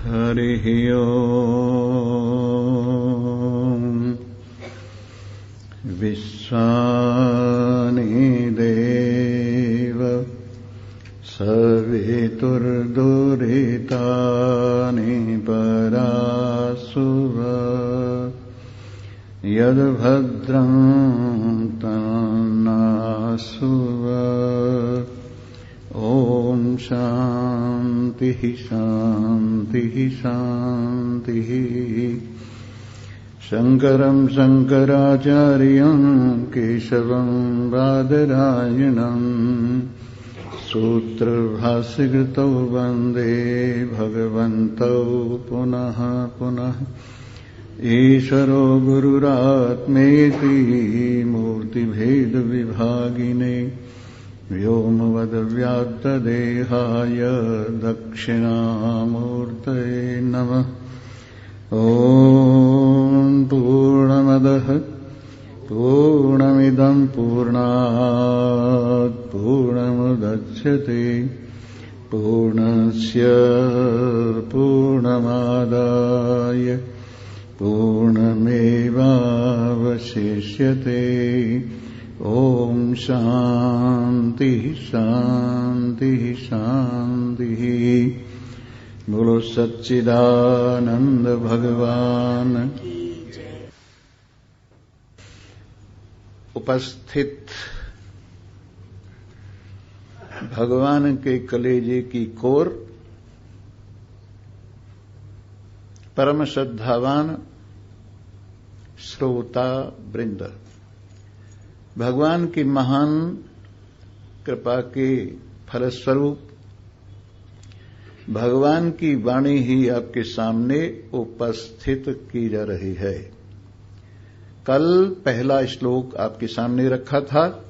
हरिः ओम्। विश्वानि देव सवितुर्दुरितानि परासुव यद्भद्रं तन्नासुव। ॐ शान्तिः शान्तिः शान्तिः। शङ्करं शङ्कराचार्यं केशवं बादरायणं सूत्रभाष्यकृतौ वन्दे भगवन्तौ पुनः पुनः। ईश्वरो गुरुरात्मेति मूर्तिभेदविभागिने व्योमवद्व्याप्तदेहाय दक्षिणामूर्तये नमः। ॐ पूर्णमदः पूर्णमिदं पूर्णात् पूर्णमुदच्यते पूर्णस्य पूर्णमादाय पूर्णमेवावशिष्यते। ॐ शान्तिः शान्तिः शान्तिः। बोलो सच्चिदानंद भगवान। उपस्थित भगवान के कलेजे की कोर परम श्रद्धावान श्रोता वृंद, भगवान की महान कृपा के फलस्वरूप भगवान की वाणी ही आपके सामने उपस्थित की जा रही है। कल पहला श्लोक आपके सामने रखा था,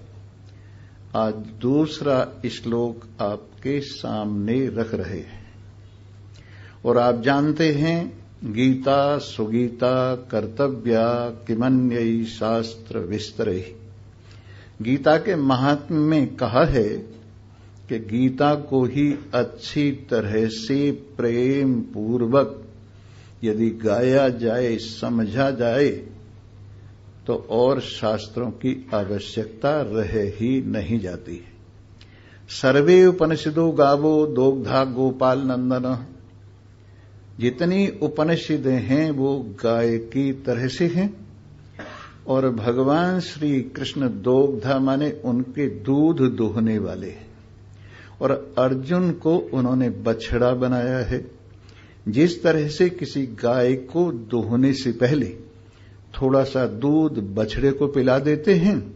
आज दूसरा श्लोक आपके सामने रख रहे हैं। और आप जानते हैं, गीता सुगीता कर्तव्या किमन्यै शास्त्र विस्तरै। गीता के महात्म्य में कहा है कि गीता को ही अच्छी तरह से प्रेम पूर्वक यदि गाया जाए, समझा जाए, तो और शास्त्रों की आवश्यकता रह ही नहीं जाती है। सर्वे उपनिषदो गावो दोग्धा गोपाल नंदन। जितनी उपनिषदें हैं वो गाय की तरह से हैं, और भगवान श्री कृष्ण दोग्धा माने उनके दूध दोहने वाले हैं। और अर्जुन को उन्होंने बछड़ा बनाया है। जिस तरह से किसी गाय को दोहने से पहले थोड़ा सा दूध बछड़े को पिला देते हैं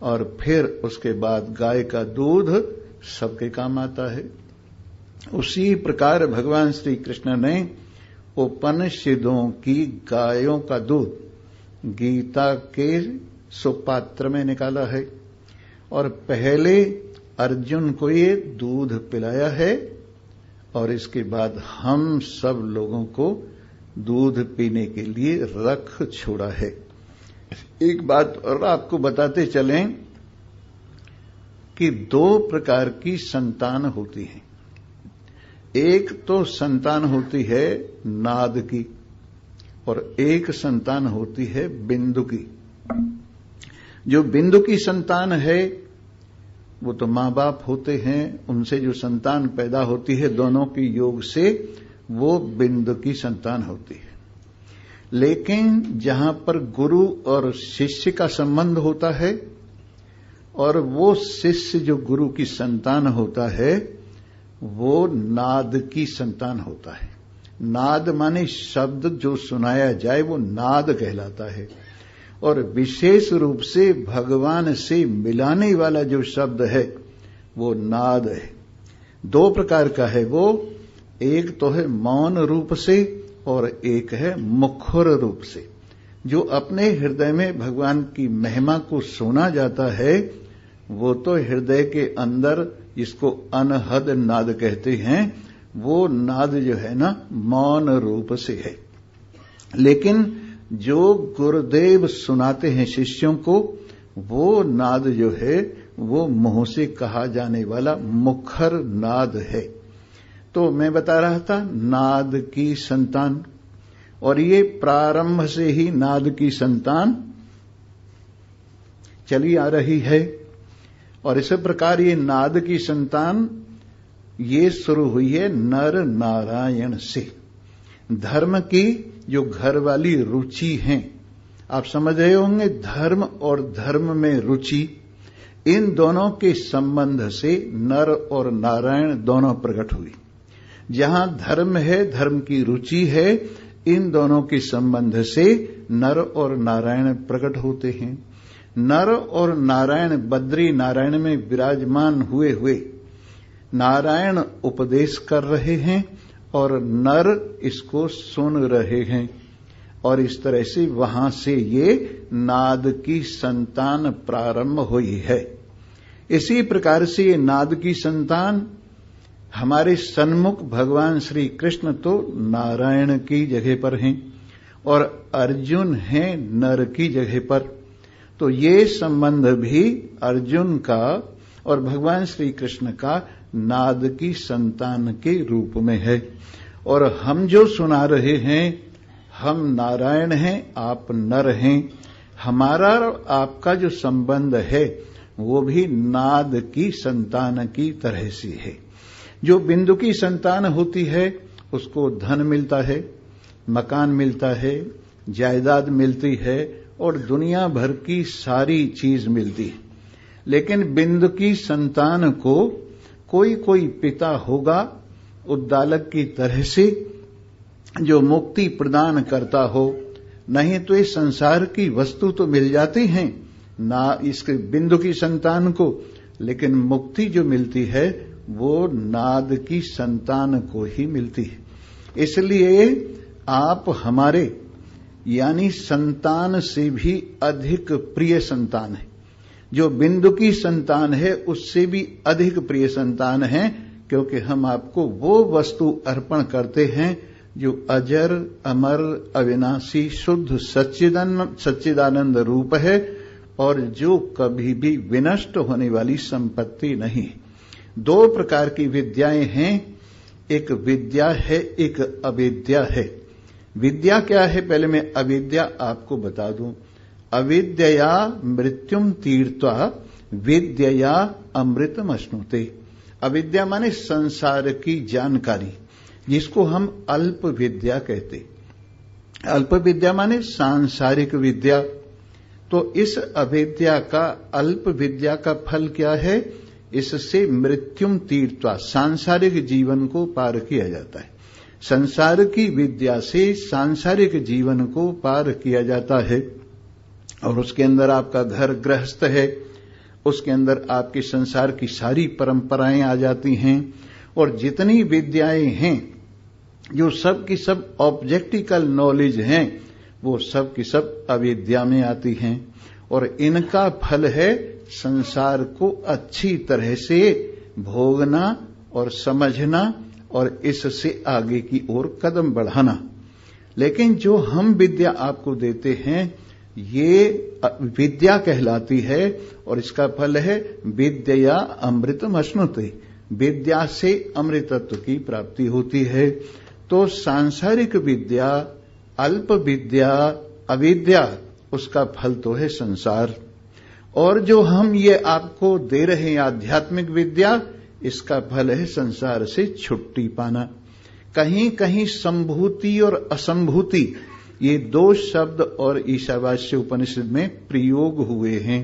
और फिर उसके बाद गाय का दूध सबके काम आता है, उसी प्रकार भगवान श्री कृष्ण ने उपनिषदों की गायों का दूध गीता के सुपात्र में निकाला है और पहले अर्जुन को ये दूध पिलाया है और इसके बाद हम सब लोगों को दूध पीने के लिए रख छोड़ा है। एक बात और आपको बताते चलें कि दो प्रकार की संतान होती है। एक तो संतान होती है नाद की और एक संतान होती है बिंदु की। जो बिंदु की संतान है वो तो मां बाप होते हैं, उनसे जो संतान पैदा होती है दोनों की योग से वो बिंदु की संतान होती है। लेकिन जहां पर गुरु और शिष्य का संबंध होता है और वो शिष्य जो गुरु की संतान होता है वो नाद की संतान होता है। नाद माने शब्द जो सुनाया जाए वो नाद कहलाता है। और विशेष रूप से भगवान से मिलाने वाला जो शब्द है वो नाद है। दो प्रकार का है वो, एक तो है मौन रूप से और एक है मुखर रूप से। जो अपने हृदय में भगवान की महिमा को सुना जाता है वो तो हृदय के अंदर, जिसको अनहद नाद कहते हैं, वो नाद जो है ना मौन रूप से है। लेकिन जो गुरुदेव सुनाते हैं शिष्यों को, वो नाद जो है वो मुंह से कहा जाने वाला मुखर नाद है। तो मैं बता रहा था नाद की संतान, और ये प्रारंभ से ही नाद की संतान चली आ रही है। और इस प्रकार ये नाद की संतान ये शुरू हुई है नर नारायण से। धर्म की जो घर वाली रुचि है, आप समझ रहे होंगे, धर्म और धर्म में रुचि, इन दोनों के संबंध से नर और नारायण दोनों प्रकट हुई। जहां धर्म है, धर्म की रुचि है, इन दोनों के संबंध से नर और नारायण प्रकट होते हैं। नर और नारायण बद्री नारायण में विराजमान हुए हुए नारायण उपदेश कर रहे हैं और नर इसको सुन रहे हैं, और इस तरह से वहां से ये नाद की संतान प्रारंभ हुई है। इसी प्रकार से ये नाद की संतान हमारे सन्मुख भगवान श्री कृष्ण तो नारायण की जगह पर हैं और अर्जुन हैं नर की जगह पर। तो ये संबंध भी अर्जुन का और भगवान श्री कृष्ण का नाद की संतान के रूप में है। और हम जो सुना रहे हैं, हम नारायण हैं, आप नर हैं। हमारा और आपका जो संबंध है वो भी नाद की संतान की तरह से है। जो बिंदु की संतान होती है उसको धन मिलता है, मकान मिलता है, जायदाद मिलती है और दुनिया भर की सारी चीज मिलती है। लेकिन बिंदु की संतान को कोई कोई पिता होगा उद्दालक की तरह से जो मुक्ति प्रदान करता हो, नहीं तो इस संसार की वस्तु तो मिल जाती हैं ना इसके बिंदु की संतान को, लेकिन मुक्ति जो मिलती है वो नाद की संतान को ही मिलती है। इसलिए आप हमारे यानी संतान से भी अधिक प्रिय संतान है। जो बिंदु की संतान है उससे भी अधिक प्रिय संतान है, क्योंकि हम आपको वो वस्तु अर्पण करते हैं जो अजर अमर अविनाशी शुद्ध सच्चिदानंद रूप है और जो कभी भी विनष्ट होने वाली संपत्ति नहीं है। दो प्रकार की विद्याएं हैं, एक विद्या है, एक अविद्या है। विद्या क्या है, पहले मैं अविद्या आपको बता दूं। अविद्यया मृत्युम तीर्थ्वा विद्यया अमृतम अश्नुते। अविद्या माने संसार की जानकारी, जिसको हम अल्प विद्या कहते। अल्प विद्या माने सांसारिक विद्या। तो इस अविद्या का, अल्प विद्या का फल क्या है, इससे मृत्युम तीर्थ्वा सांसारिक जीवन को पार किया जाता है। संसार की विद्या से सांसारिक जीवन को पार किया जाता है और उसके अंदर आपका घर गृहस्थ है, उसके अंदर आपके संसार की सारी परंपराएं आ जाती हैं और जितनी विद्याएं हैं जो सब की सब ऑब्जेक्टिकल नॉलेज हैं वो सब की सब अविद्या में आती हैं और इनका फल है संसार को अच्छी तरह से भोगना और समझना और इससे आगे की ओर कदम बढ़ाना। लेकिन जो हम विद्या आपको देते हैं ये विद्या कहलाती है और इसका फल है विद्या अमृतम अश्नुते। विद्या से अमृतत्व की प्राप्ति होती है। तो सांसारिक विद्या, अल्प विद्या, अविद्या, उसका फल तो है संसार। और जो हम ये आपको दे रहे हैं आध्यात्मिक विद्या, इसका फल है संसार से छुट्टी पाना। कहीं कहीं संभूति और असंभूति ये दो शब्द और ईशावास्य उपनिषद में प्रयोग हुए हैं।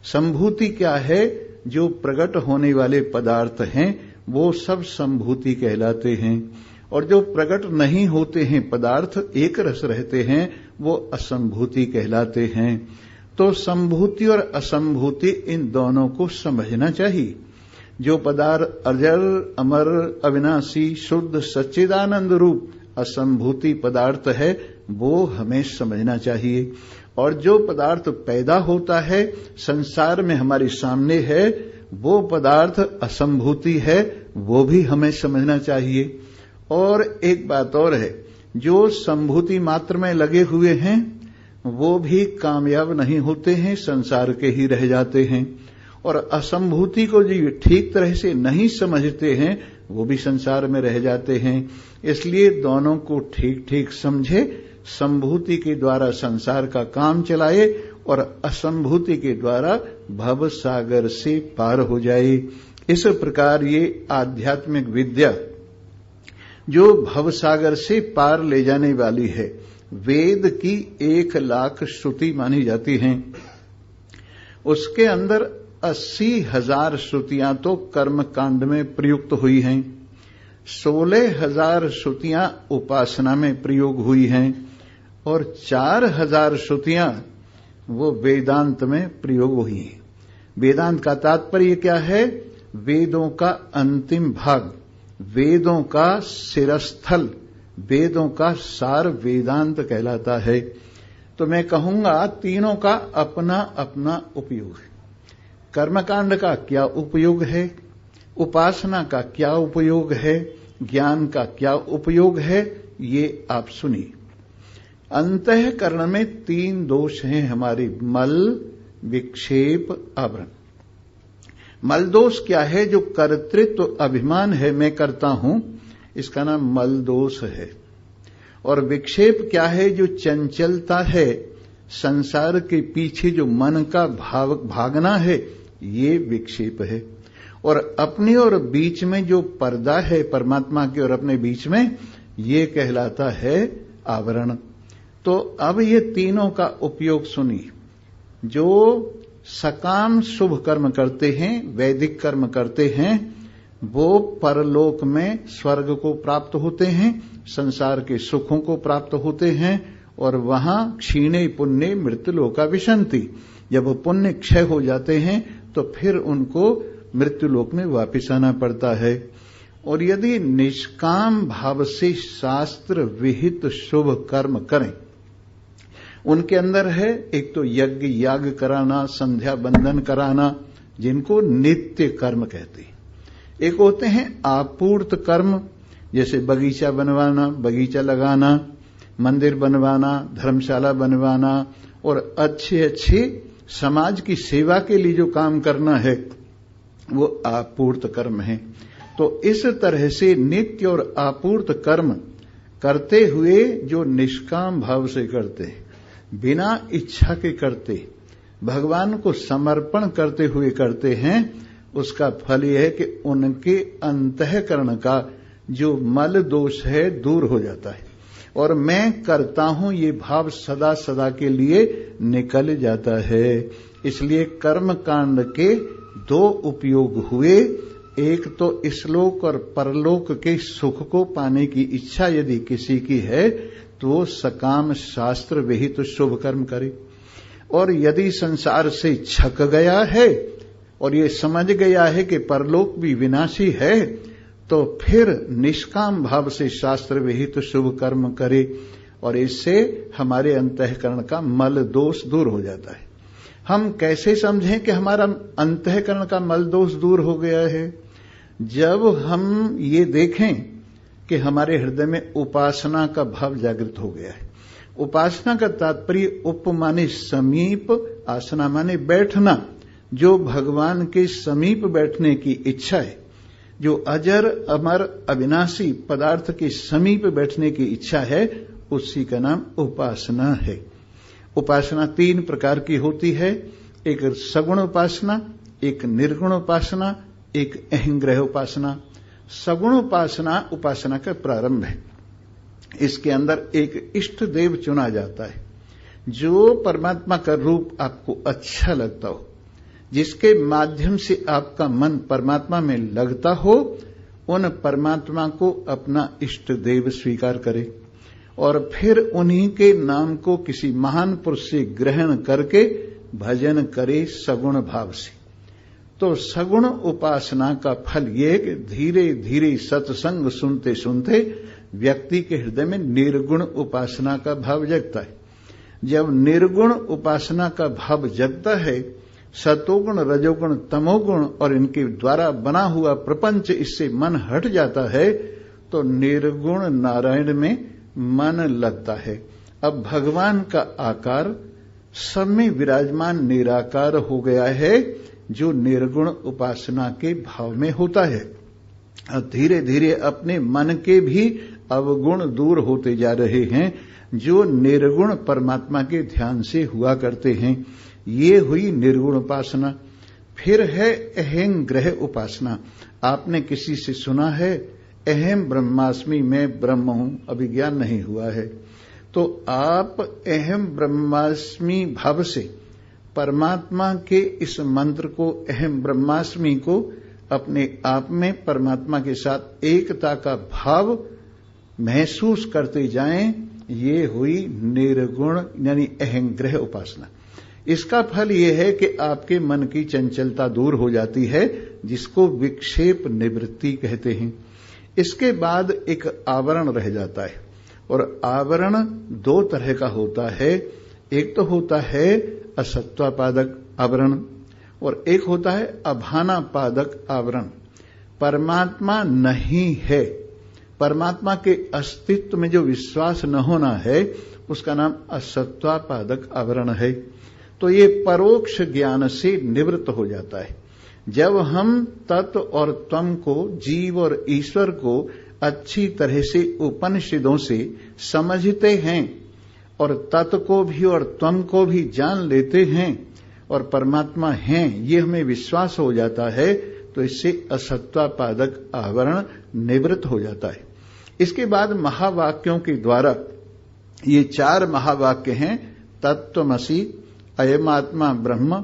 संभूति क्या है, जो प्रकट होने वाले पदार्थ हैं वो सब संभूति कहलाते हैं और जो प्रकट नहीं होते हैं पदार्थ, एक रस रहते हैं, वो असंभूति कहलाते हैं। तो संभूति और असंभूति इन दोनों को समझना चाहिए। जो पदार्थ अजर अमर अविनाशी शुद्ध सच्चिदानंद रूप असंभूति पदार्थ है वो हमें समझना चाहिए और जो पदार्थ पैदा होता है संसार में हमारे सामने है वो पदार्थ असंभूति है, वो भी हमें समझना चाहिए। और एक बात और है, जो संभूति मात्र में लगे हुए हैं वो भी कामयाब नहीं होते हैं, संसार के ही रह जाते हैं और असंभूति को जो ठीक तरह से नहीं समझते हैं वो भी संसार में रह जाते हैं। इसलिए दोनों को ठीक ठीक समझे, संभूति के द्वारा संसार का काम चलाए और असंभूति के द्वारा भव सागर से पार हो जाए। इस प्रकार ये आध्यात्मिक विद्या जो भव सागर से पार ले जाने वाली है, वेद की 1,00,000 श्रुति मानी जाती हैं। उसके अंदर 80,000 श्रुतियां तो कर्म कांड में प्रयुक्त हुई हैं, 16,000 श्रुतियां उपासना में प्रयोग हुई हैं और 4,000 श्रुतियां वो वेदांत में प्रयोग हुई हैं। वेदांत का तात्पर्य क्या है? वेदों का अंतिम भाग, वेदों का शिरस्थल, वेदों का सार वेदांत कहलाता है। तो मैं कहूंगा तीनों का अपना अपना उपयोग है। कर्मकांड का क्या उपयोग है, उपासना का क्या उपयोग है, ज्ञान का क्या उपयोग है, ये आप सुनिए। अंतःकरण में 3 दोष हैं हमारे, मल, विक्षेप, आवरण। मल दोष क्या है? जो कर्तृत्व अभिमान है, मैं करता हूं, इसका नाम मल दोष है। और विक्षेप क्या है? जो चंचलता है, संसार के पीछे जो मन का भागना है, ये विक्षेप है। और अपनी और बीच में जो पर्दा है परमात्मा के और अपने बीच में, ये कहलाता है आवरण। तो अब ये तीनों का उपयोग सुनिए। जो सकाम शुभ कर्म करते हैं, वैदिक कर्म करते हैं, वो परलोक में स्वर्ग को प्राप्त होते हैं, संसार के सुखों को प्राप्त होते हैं और वहां क्षीणे पुण्य मृत्युलोका विशन्ति। जब पुण्य क्षय हो जाते हैं तो फिर उनको मृत्युलोक में वापस आना पड़ता है। और यदि निष्काम भाव से शास्त्र विहित शुभ कर्म करें, उनके अंदर है एक तो यज्ञ याग कराना, संध्या बंदन कराना, जिनको नित्य कर्म कहते हैं। एक होते हैं आपूर्त कर्म, जैसे बगीचा बनवाना, बगीचा लगाना, मंदिर बनवाना, धर्मशाला बनवाना और अच्छे अच्छे समाज की सेवा के लिए जो काम करना है, वो आपूर्त कर्म है। तो इस तरह से नित्य और आपूर्त कर्म करते हुए जो निष्काम भाव से करते हैं, बिना इच्छा के करते, भगवान को समर्पण करते हुए करते हैं, उसका फल यह है कि उनके अंतःकरण का जो मल दोष है दूर हो जाता है और मैं करता हूं ये भाव सदा सदा के लिए निकल जाता है। इसलिए कर्म कांड के 2 उपयोग हुए। एक तो इसलोक और परलोक के सुख को पाने की इच्छा यदि किसी की है तो वो सकाम शास्त्र विहित शुभ कर्म करे। और यदि संसार से छक गया है और ये समझ गया है कि परलोक भी विनाशी है, तो फिर निष्काम भाव से शास्त्र विहित शुभ कर्म करे और इससे हमारे अंतःकरण का मल दोष दूर हो जाता है। हम कैसे समझें कि हमारा अंतःकरण का मल दोष दूर हो गया है? जब हम ये देखें कि हमारे हृदय में उपासना का भाव जागृत हो गया है। उपासना का तात्पर्य उप माने समीप, आसना माने बैठना, जो भगवान के समीप बैठने की इच्छा है, जो अजर अमर अविनाशी पदार्थ के समीप बैठने की इच्छा है, उसी का नाम उपासना है। उपासना 3 प्रकार की होती है, एक सगुण उपासना, एक निर्गुण उपासना, एक अहंग्रह उपासना। सगुण उपासना का प्रारंभ है। इसके अंदर एक इष्ट देव चुना जाता है, जो परमात्मा का रूप आपको अच्छा लगता हो, जिसके माध्यम से आपका मन परमात्मा में लगता हो, उन परमात्मा को अपना इष्ट देव स्वीकार करे और फिर उन्हीं के नाम को किसी महान पुरुष से ग्रहण करके भजन करे सगुण भाव से। तो सगुण उपासना का फल ये है कि धीरे धीरे सत्संग सुनते सुनते व्यक्ति के हृदय में निर्गुण उपासना का भाव जगता है। जब निर्गुण उपासना का भाव जगता है, सतोगुण रजोगुण तमोगुण और इनके द्वारा बना हुआ प्रपंच इससे मन हट जाता है, तो निर्गुण नारायण में मन लगता है। अब भगवान का आकार सब में विराजमान निराकार हो गया है, जो निर्गुण उपासना के भाव में होता है। और धीरे धीरे अपने मन के भी अवगुण दूर होते जा रहे हैं, जो निर्गुण परमात्मा के ध्यान से हुआ करते हैं। ये हुई निर्गुण उपासना। फिर है अहं ग्रह उपासना। आपने किसी से सुना है अहम ब्रह्मास्मि, मैं ब्रह्म हूं, अभी ज्ञान नहीं हुआ है। तो आप अहम ब्रह्मास्मि भाव से परमात्मा के इस मंत्र को, अहम ब्रह्मास्मि को अपने आप में परमात्मा के साथ एकता का भाव महसूस करते जाएं। ये हुई निर्गुण यानी अहंग्रह उपासना। इसका फल ये है कि आपके मन की चंचलता दूर हो जाती है, जिसको विक्षेप निवृत्ति कहते हैं। इसके बाद एक आवरण रह जाता है, और आवरण दो तरह का होता है। एक तो होता है असत्वापादक आवरण, और एक होता है अभानापादक आवरण। परमात्मा नहीं है, परमात्मा के अस्तित्व में जो विश्वास न होना है, उसका नाम असत्वापादक आवरण है। तो ये परोक्ष ज्ञान से निवृत्त हो जाता है। जब हम तत्व और त्वम को, जीव और ईश्वर को अच्छी तरह से उपनिषदों से समझते हैं, और तत्व को भी और त्वम को भी जान लेते हैं, और परमात्मा हैं, ये हमें विश्वास हो जाता है, तो इससे असत्वापादक आवरण निवृत्त हो जाता है। इसके बाद महावाक्यों के द्वारा, ये 4 महावाक्य हैं, तत्त्वमसि, अयमात्मा ब्रह्म,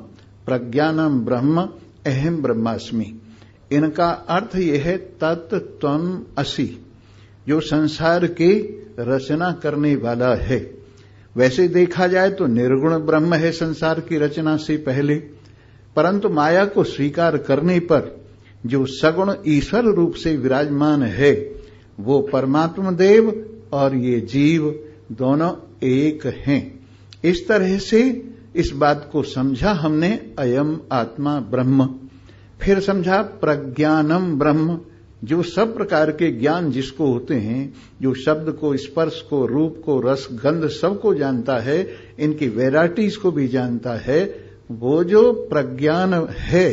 प्रज्ञानम ब्रह्म, अहम ब्रह्मास्मि। इनका अर्थ यह है तत्व त्वम असि, जो संसार की रचना करने वाला है। वैसे देखा जाए तो निर्गुण ब्रह्म है संसार की रचना से पहले, परंतु माया को स्वीकार करने पर जो सगुण ईश्वर रूप से विराजमान है, वो परमात्मा देव और ये जीव दोनों एक हैं। इस तरह से इस बात को समझा हमने, अयम आत्मा ब्रह्म। फिर समझा प्रज्ञानम ब्रह्म, जो सब प्रकार के ज्ञान जिसको होते हैं, जो शब्द को, स्पर्श को, रूप को, रस, गंध सबको जानता है, इनकी वैरायटीज को भी जानता है, वो जो प्रज्ञान है,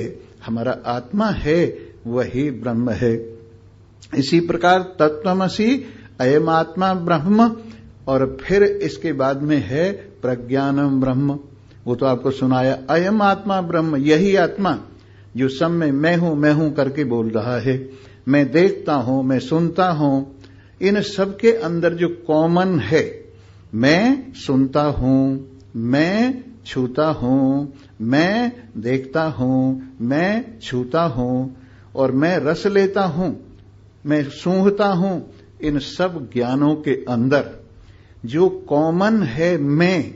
हमारा आत्मा है, वही ब्रह्म है। इसी प्रकार तत्त्वमसि, अयम आत्मा ब्रह्म, और फिर इसके बाद में है प्रज्ञानम ब्रह्म। वो तो आपको सुनाया, अयम आत्मा ब्रह्म, यही आत्मा जो सब में मैं हूं करके बोल रहा है। मैं देखता हूं, मैं सुनता हूं, इन सब के अंदर जो कॉमन है, मैं सुनता हूं, मैं छूता हूं, मैं देखता हूं, मैं छूता हूं, और मैं रस लेता हूं, मैं सूंघता हूं, इन सब ज्ञानों के अंदर जो कॉमन है मैं,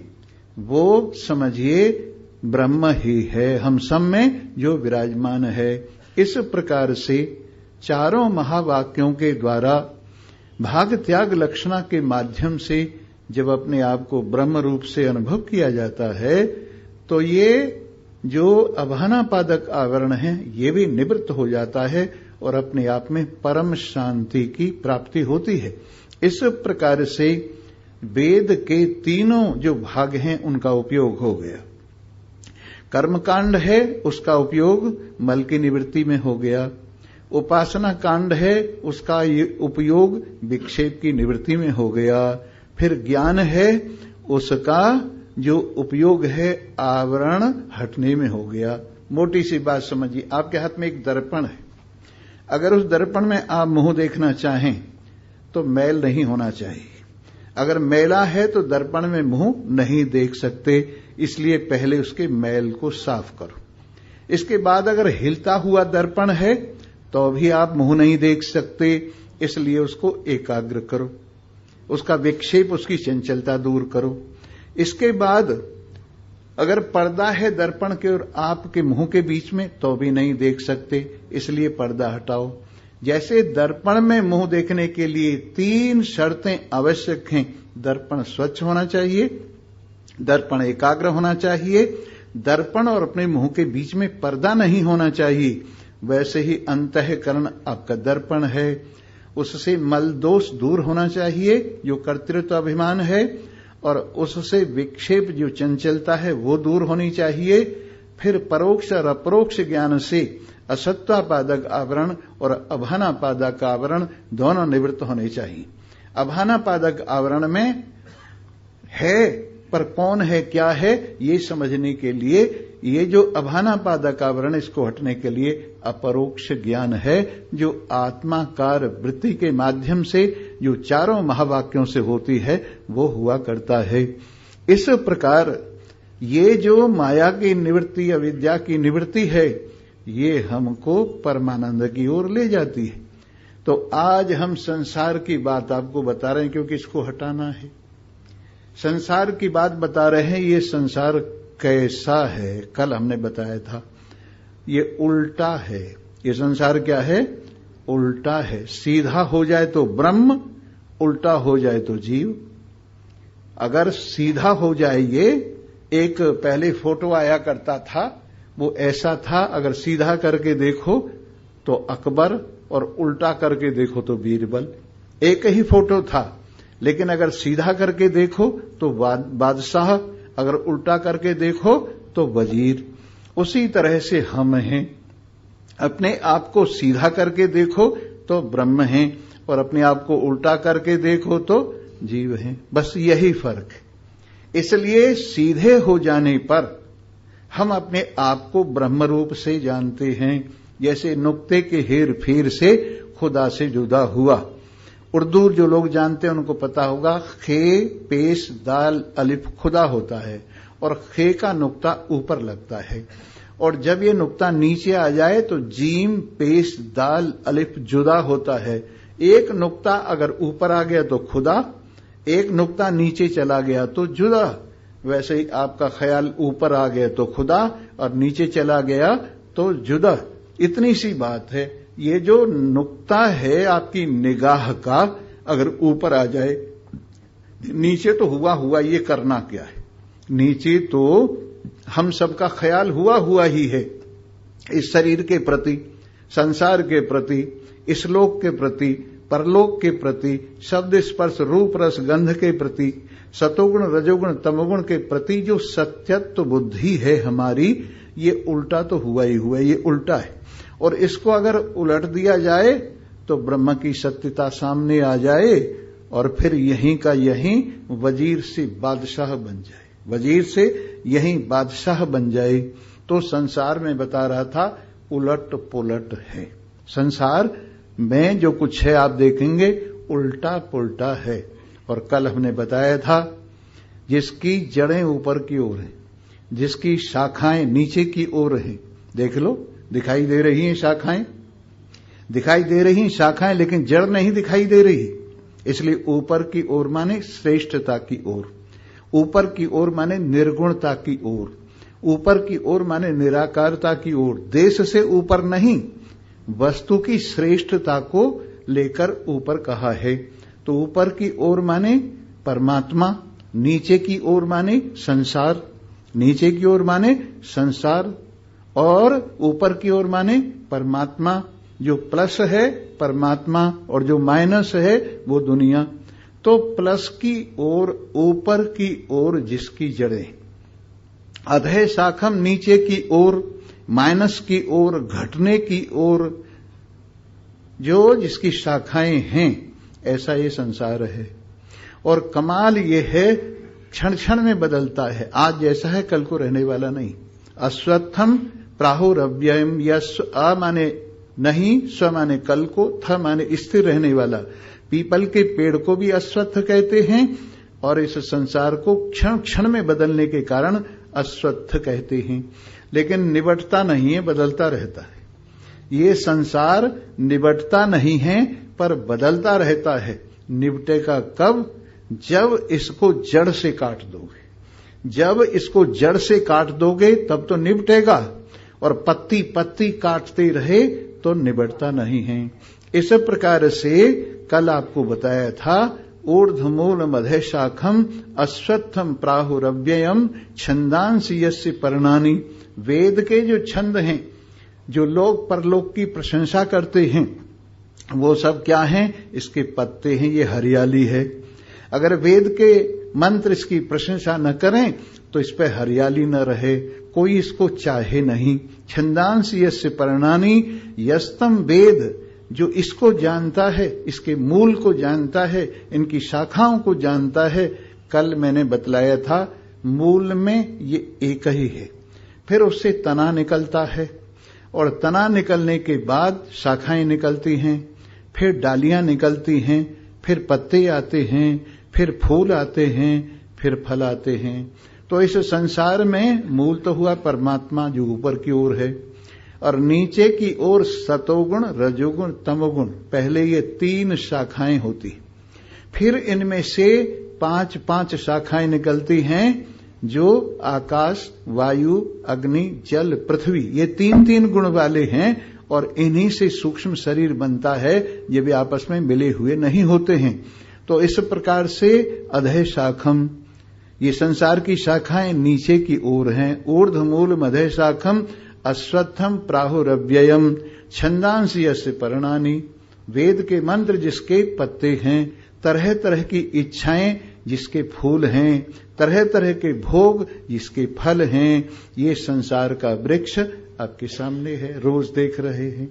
वो समझिए ब्रह्म ही है, हम सब में जो विराजमान है। इस प्रकार से चारों महावाक्यों के द्वारा भाग त्याग लक्षणा के माध्यम से जब अपने आप को ब्रह्म रूप से अनुभव किया जाता है, तो ये जो अभानापादक आवरण है, ये भी निवृत्त हो जाता है, और अपने आप में परम शांति की प्राप्ति होती है। इस प्रकार से वेद के तीनों जो भाग हैं, उनका उपयोग हो गया। कर्मकांड है, उसका उपयोग मल की निवृत्ति में हो गया। उपासना कांड है, उसका उपयोग विक्षेप की निवृत्ति में हो गया। फिर ज्ञान है, उसका जो उपयोग है आवरण हटने में हो गया। मोटी सी बात समझिए, आपके हाथ में एक दर्पण है, अगर उस दर्पण में आप मुंह देखना चाहें तो मैल नहीं होना चाहिए। अगर मैला है तो दर्पण में मुंह नहीं देख सकते, इसलिए पहले उसके मैल को साफ करो। इसके बाद अगर हिलता हुआ दर्पण है तो भी आप मुंह नहीं देख सकते, इसलिए उसको एकाग्र करो, उसका विक्षेप, उसकी चंचलता दूर करो। इसके बाद अगर पर्दा है दर्पण के और आपके मुंह के बीच में, तो भी नहीं देख सकते, इसलिए पर्दा हटाओ। जैसे दर्पण में मुंह देखने के लिए 3 शर्तें आवश्यक हैं। दर्पण स्वच्छ होना चाहिए, दर्पण एकाग्र होना चाहिए, दर्पण और अपने मुंह के बीच में पर्दा नहीं होना चाहिए। वैसे ही अंतःकरण आपका दर्पण है, उससे मल दोष दूर होना चाहिए, जो कर्तृत्व अभिमान है, और उससे विक्षेप जो चंचलता है वो दूर होनी चाहिए। फिर परोक्ष और अपरोक्ष ज्ञान से असत्वापादक आवरण और अभानापादक आवरण दोनों निवृत्त होने चाहिए। अभानापादक आवरण में है, पर कौन है क्या है ये समझने के लिए ये जो अभानापादक आवरण, इसको हटने के लिए अपरोक्ष ज्ञान है, जो आत्माकार वृत्ति के माध्यम से जो चारों महावाक्यों से होती है वो हुआ करता है। इस प्रकार ये जो माया की निवृत्ति, अविद्या की निवृत्ति है, ये हमको परमानंद की ओर ले जाती है। तो आज हम संसार की बात आपको बता रहे हैं, क्योंकि इसको हटाना है। संसार की बात बता रहे हैं, ये संसार कैसा है। कल हमने बताया था ये उल्टा है। ये संसार क्या है? उल्टा है। सीधा हो जाए तो ब्रह्म, उल्टा हो जाए तो जीव। अगर सीधा हो जाए, ये एक पहले फोटो आया करता था, वो ऐसा था, अगर सीधा करके देखो तो अकबर और उल्टा करके देखो तो बीरबल। एक ही फोटो था, लेकिन अगर सीधा करके देखो तो बादशाह, अगर उल्टा करके देखो तो वजीर। उसी तरह से हम हैं। अपने आप को सीधा करके देखो तो ब्रह्म हैं, और अपने आप को उल्टा करके देखो तो जीव हैं। बस यही फर्क है। इसलिए सीधे हो जाने पर हम अपने आप को ब्रह्म रूप से जानते हैं, जैसे नुक्ते के हेर फेर से खुदा से जुदा हुआ। उर्दू जो लोग जानते हैं उनको पता होगा, खे पेश दाल अलिफ खुदा होता है, और खे का नुक्ता ऊपर लगता है, और जब ये नुक्ता नीचे आ जाए तो जीम पेश दाल अलिफ जुदा होता है। एक नुक्ता अगर ऊपर आ गया तो खुदा, एक नुक्ता नीचे चला गया तो जुदा। वैसे ही आपका ख्याल ऊपर आ गया तो खुदा, और नीचे चला गया तो जुदा। इतनी सी बात है। ये जो नुक्ता है आपकी निगाह का, अगर ऊपर आ जाए, नीचे तो हुआ हुआ, ये करना क्या है? नीचे तो हम सबका ख्याल हुआ ही है, इस शरीर के प्रति, संसार के प्रति, इस लोक के प्रति, परलोक के प्रति, शब्द स्पर्श रूप रस गंध के प्रति, सतोगुण रजोगुण तमोगुण के प्रति जो सत्यत्व बुद्धि है हमारी, ये उल्टा तो हुआ ही हुआ, ये उल्टा है। और इसको अगर उलट दिया जाए तो ब्रह्म की सत्यता सामने आ जाए, और फिर यहीं का यहीं वजीर से बादशाह बन जाए, वजीर से यहीं बादशाह बन जाए। तो संसार में बता रहा था उलट पुलट है। संसार में जो कुछ है आप देखेंगे उल्टा पुल्टा है। और कल हमने बताया था, जिसकी जड़ें ऊपर की ओर हैं, जिसकी शाखाएं नीचे की ओर हैं। देख लो, दिखाई दे रही हैं शाखाएं, दिखाई दे रही हैं शाखाएं, लेकिन जड़ नहीं दिखाई दे रही। इसलिए ऊपर की ओर माने श्रेष्ठता की ओर, ऊपर की ओर माने निर्गुणता की ओर, ऊपर की ओर माने निराकारता की ओर। देश से ऊपर नहीं, वस्तु की श्रेष्ठता को लेकर ऊपर कहा है। तो ऊपर की ओर माने परमात्मा, नीचे की ओर माने संसार, नीचे की ओर माने संसार, और ऊपर की ओर माने परमात्मा। जो प्लस है परमात्मा, और जो माइनस है वो दुनिया। तो प्लस की ओर, ऊपर की ओर जिसकी जड़ें, अधः शाखम नीचे की ओर, माइनस की ओर, घटने की ओर जो जिसकी शाखाएं हैं, ऐसा ये संसार है। और कमाल ये है, क्षण क्षण में बदलता है। आज जैसा है कल को रहने वाला नहीं। अश्वत्थम प्राहुरव्ययम, या अ माने नहीं, स्व माने कल को, थ माने स्थिर रहने वाला। पीपल के पेड़ को भी अश्वत्थ कहते हैं, और इस संसार को क्षण क्षण में बदलने के कारण अश्वत्थ कहते हैं। लेकिन निबटता नहीं है, बदलता रहता है। ये संसार निबटता नहीं है, पर बदलता रहता है। निबटेगा कब? जब इसको जड़ से काट दोगे। जब इसको जड़ से काट दोगे तब तो निबटेगा, और पत्ती पत्ती काटते रहे तो निबटता नहीं है। इस प्रकार से कल आपको बताया था, ऊर्ध्वमूल मध्य शाखम अश्वत्थम प्राहुरव्ययम छंदांसि यस्य पर्णानि। वेद के जो छंद हैं, जो लोग परलोक की प्रशंसा करते हैं, वो सब क्या हैं? इसके पत्ते हैं, ये हरियाली है। अगर वेद के मंत्र इसकी प्रशंसा न करें तो इस पे हरियाली न रहे, कोई इसको चाहे नहीं। छंदांसि यस्य पर्णानि यस्तम वेद, जो इसको जानता है, इसके मूल को जानता है, इनकी शाखाओं को जानता है। कल मैंने बतलाया था मूल में ये एक ही है, फिर उससे तना निकलता है और तना निकलने के बाद शाखाएं निकलती हैं, फिर डालियां निकलती हैं, फिर पत्ते आते हैं, फिर फूल आते हैं, फिर फल आते हैं। तो इस संसार में मूल तो हुआ परमात्मा जो ऊपर की ओर है, और नीचे की ओर सतोगुण, रजोगुण, तमोगुण, पहले ये 3 शाखाएं होती, फिर इनमें से 5 शाखाएं निकलती हैं जो आकाश, वायु, अग्नि, जल, पृथ्वी, ये 3 गुण वाले हैं, और इन्हीं से सूक्ष्म शरीर बनता है। ये भी आपस में मिले हुए नहीं होते हैं। तो इस प्रकार से अधः शाखम, ये संसार की शाखाएं नीचे की ओर हैं। ऊर्ध्वमूल मध्य शाखम अश्वत्थम प्राहुरव्ययम छंदांसि यस्य पर्णानि, वेद के मंत्र जिसके पत्ते हैं, तरह तरह की इच्छाएं जिसके फूल हैं, तरह तरह के भोग जिसके फल हैं, ये संसार का वृक्ष आपके सामने है, रोज देख रहे हैं।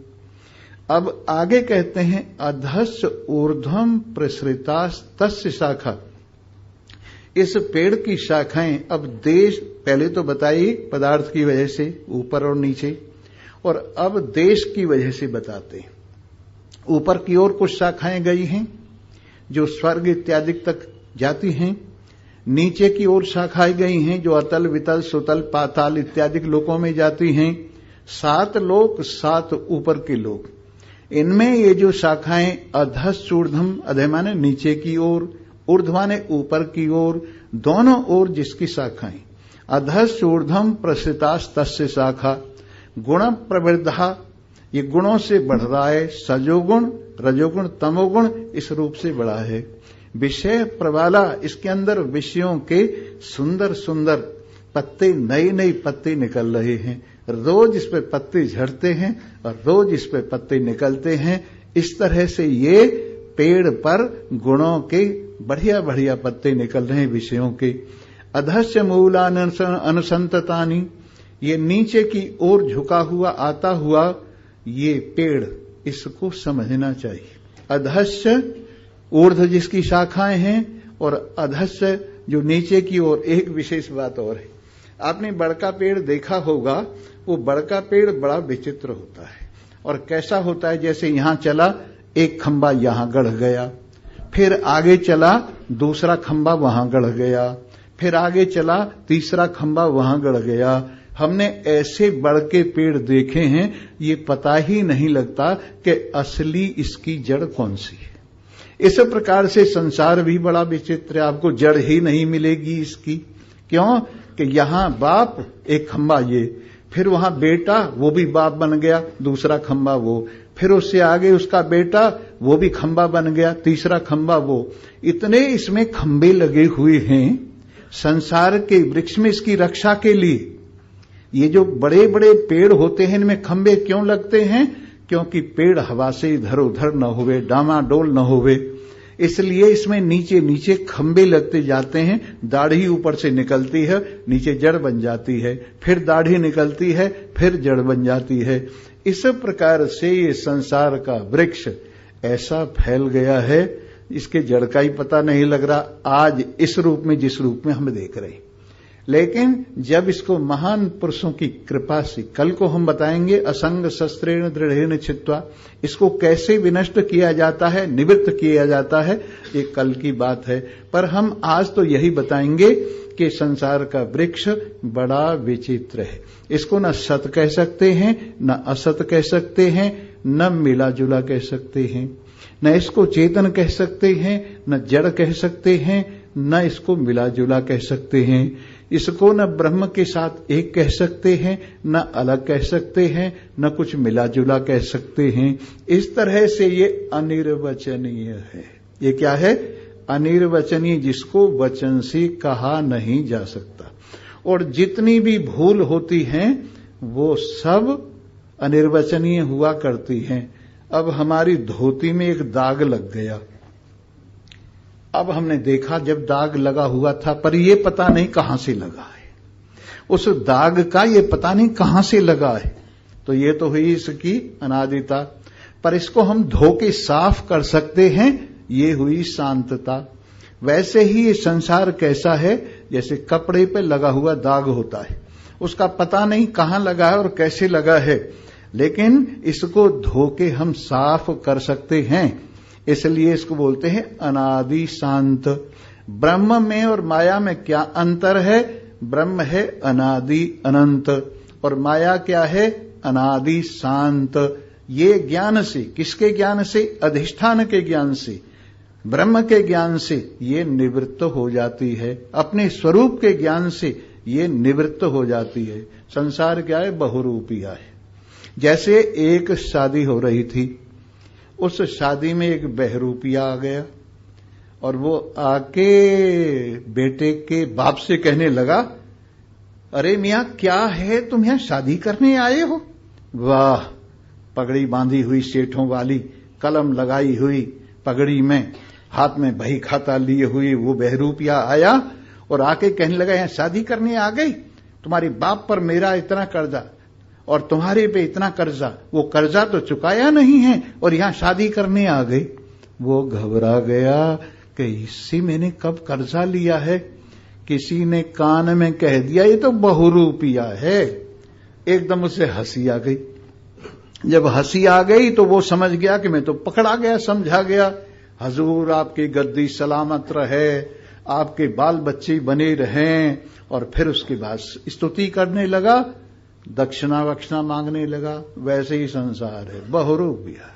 अब आगे कहते हैं अधस्य ऊर्ध्वम प्रसृता तस्य शाखा, इस पेड़ की शाखाएं अब देश, पहले तो बताई पदार्थ की वजह से ऊपर और नीचे, और अब देश की वजह से बताते हैं। ऊपर की ओर कुछ शाखाएं गई हैं जो स्वर्ग इत्यादि तक जाती हैं, नीचे की ओर शाखाएं गई हैं जो अतल, वितल, सुतल, पाताल इत्यादि लोकों में जाती हैं। 7 लोक, 7 ऊपर के लोक, इनमें ये जो शाखाएं अधस्य ऊर्ध्वम, अधः माने नीचे की ओर, ऊर्ध्व माने ऊपर की ओर, दोनों ओर जिसकी शाखाएं, अधस्य ऊर्ध्वम प्रसृतास् तस्य शाखा, गुण प्रवृद्धा, ये गुणों से बढ़ रहा है, सजोगुण, रजोगुण, तमोगुण इस रूप से बढ़ा है। विषय प्रवाला, इसके अंदर विषयों के सुंदर सुंदर पत्ते, नए नए पत्ते निकल रहे हैं। रोज इस पे पत्ते झड़ते हैं और रोज इस पे पत्ते निकलते हैं। इस तरह से ये पेड़ पर गुणों के बढ़िया बढ़िया पत्ते निकल रहे हैं विषयों के। अधस्य मूलान अनुसंततानि, ये नीचे की ओर झुका हुआ आता हुआ ये पेड़, इसको समझना चाहिए। अधस्य ऊर्ध्व जिसकी शाखाएं हैं और अधस्य जो नीचे की ओर। एक विशेष बात और है, आपने बड़का पेड़ देखा होगा, वो बड़का पेड़ बड़ा विचित्र होता है। और कैसा होता है, जैसे यहां चला एक खंबा यहां गड़ गया, फिर आगे चला दूसरा खंबा वहां गड़ गया, फिर आगे चला तीसरा खंबा वहां गड़ गया। हमने ऐसे बड़ के पेड़ देखे हैं, ये पता ही नहीं लगता कि असली इसकी जड़ कौन सी है। इस प्रकार से संसार भी बड़ा विचित्र है, आपको जड़ ही नहीं मिलेगी इसकी। क्यों कि यहां बाप एक खंबा ये, फिर वहां बेटा वो भी बाप बन गया, दूसरा खंबा वो, फिर उससे आगे उसका बेटा वो भी खंबा बन गया, तीसरा खंबा वो। इतने इसमें खंबे लगे हुए हैं संसार के वृक्ष में इसकी रक्षा के लिए। ये जो बड़े बड़े पेड़ होते हैं इनमें खंबे क्यों लगते हैं? क्योंकि पेड़ हवा से इधर उधर न होवे, डामाडोल न होवे, इसलिए इसमें नीचे नीचे खंबे लगते जाते हैं। दाढ़ी ऊपर से निकलती है, नीचे जड़ बन जाती है, फिर दाढ़ी निकलती है, फिर जड़ बन जाती है। इस प्रकार से ये संसार का वृक्ष ऐसा फैल गया है, इसके जड़ का ही पता नहीं लग रहा आज इस रूप में, जिस रूप में हम देख रहे हैं। लेकिन जब इसको महान पुरुषों की कृपा से, कल को हम बताएंगे असंग शस्त्रेण दृढ़ेन छित्त्वा, इसको कैसे विनष्ट किया जाता है, निवृत्त किया जाता है, ये कल की बात है। पर हम आज तो यही बताएंगे कि संसार का वृक्ष बड़ा विचित्र है। इसको न सत कह सकते हैं, न असत कह सकते हैं, न मिला जुला कह सकते हैं, न इसको चेतन कह सकते हैं, न जड़ कह सकते हैं, न इसको मिला जुला कह सकते हैं। इसको न ब्रह्म के साथ एक कह सकते हैं, न अलग कह सकते हैं, न कुछ मिला जुला कह सकते हैं। इस तरह से ये अनिर्वचनीय है। ये क्या है? अनिर्वचनीय, जिसको वचन से कहा नहीं जा सकता। और जितनी भी भूल होती हैं वो सब अनिर्वचनीय हुआ करती हैं। अब हमारी धोती में एक दाग लग गया, अब हमने देखा जब दाग लगा हुआ था, पर ये पता नहीं कहां से लगा है। उस दाग का ये पता नहीं कहां से लगा है। तो ये तो हुई इसकी अनादिता, पर इसको हम धो के साफ कर सकते हैं, ये हुई शांतता। वैसे ही ये संसार कैसा है, जैसे कपड़े पे लगा हुआ दाग होता है, उसका पता नहीं कहां लगा है और कैसे लगा है, लेकिन इसको धो के हम साफ कर सकते हैं, इसलिए इसको बोलते हैं अनादि शांत। ब्रह्म में और माया में क्या अंतर है? ब्रह्म है अनादि अनंत और माया क्या है? अनादि शांत। ये ज्ञान से, किसके ज्ञान से? अधिष्ठान के ज्ञान से, ब्रह्म के ज्ञान से ये निवृत्त हो जाती है, अपने स्वरूप के ज्ञान से ये निवृत्त हो जाती है। संसार क्या है? बहुरूपिया है। जैसे एक शादी हो रही थी, उस शादी में एक बहरूपिया आ गया और वो आके बेटे के बाप से कहने लगा, अरे मियां क्या है, तुम यहां शादी करने आए हो? वाह, पगड़ी बांधी हुई सेठों वाली, कलम लगाई हुई पगड़ी में, हाथ में बही खाता लिए हुई वो बहरूपिया आया और आके कहने लगा, यहां शादी करने आ गई? तुम्हारे बाप पर मेरा इतना कर्जा और तुम्हारे पे इतना कर्जा, वो कर्जा तो चुकाया नहीं है और यहां शादी करने आ गई। वो घबरा गया कि इससे मैंने कब कर्जा लिया है? किसी ने कान में कह दिया ये तो बहुरूपिया है। एकदम उसे हंसी आ गई। जब हंसी आ गई तो वो समझ गया कि मैं तो पकड़ा गया, समझा गया। हजूर आपकी गद्दी सलामत रहे, आपके बाल बच्चे बने रहें। और फिर उसके बाद स्तुति करने लगा, दक्षिणा वक्षिणा मांगने लगा। वैसे ही संसार है, बहुरूपिया है।